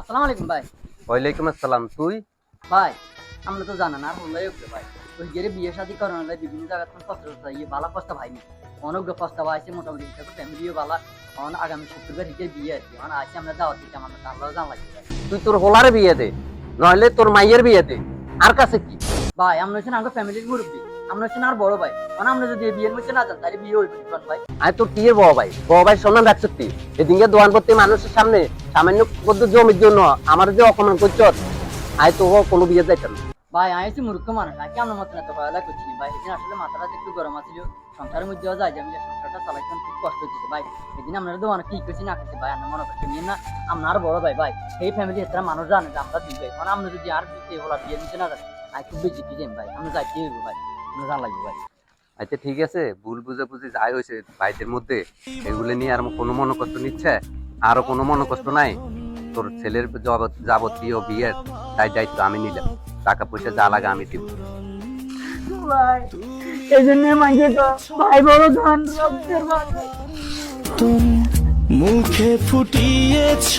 আসসালামু আলাইকুম ভাই। ওয়ালাইকুম আসসালাম। তুই ভাই আমরা তো জানা না আর হলাই ওকে ভাই। ওই গেরে বিয়ে শাদী করানো যায় বিভিন্ন জায়গা থেকে পত্র চাইয়ে বালা প্রস্তাব হয়নি। অনেক প্রস্তাব আছে মোটামুটি হিসাবে ফ্যামিলিও বালা। অন আগামী শুক্রবার হিসেবে বিয়ে আছে। অন আছে আমরা দাওয়াত দিতে আমরা আল্লাহ জান লাগবে ভাই। তুই তোর হোলারে বিয়ে দে, নইলে তোর মাইয়ের বিয়ে দে। আর কাছে কি ভাই আমরা হচ্ছেন আমাদের ফ্যামিলির মুরব্বী। আমরা হচ্ছেন আর বড় ভাই। মানে আমরা যদি এই বিয়ের মধ্যে না যান তাহলে বিয়ে হইবে না ভাই। আয় তোর কি বড় ভাই সম্মান রাখছ তুই। এদিকে দোয়ান করতে মানুষের সামনে সামান্য কত জমির জন্য আমার যে অপমান করছ, আয় তো কোনো বিয়ে যাইতাম না। ভাই আইসি মূর্খ মানুষ নাকি আমার মতন এত পড়ালেখা করছি ভাই। এদিন আসলে মাথাটা একটু গরম আছিল। সংসারের মধ্যেও যায় যে আমি সংসারটা চালাইতাম খুব কষ্ট হচ্ছে ভাই। এদিন আপনারা তো অনেক কি করছি না করছি ভাই আমার মনে করছে নিয়ে না আপনার বড় ভাই ভাই এই ফ্যামিলি এত মানুষ জানে যে আমরা দুই ভাই মানে আমরা যদি আর হলা বিয়ে নিতে না যান আমি খুব বেশি কি ভাই আমরা যাইতে হইব ভাই আমরা জান লাগবে ভাই। আচ্ছা ঠিক আছে, ভুল বুঝাবুঝি যাই হয়েছে ভাইদের মধ্যে, এগুলো নিয়ে আর কোনো মনোকষ্ট নিচ্ছে আরো কোনো মনোকষ্ট নাই। তোর ছেলের যাবতীয় বিয়ের তাই দায়িত্ব আমি নিলাম, টাকা পয়সা যা লাগে আমি দিব। ভাই এই জন্য মাইকে তো ভাই বড় ধন রক্তের ভাই মুখে ফুটিয়েছ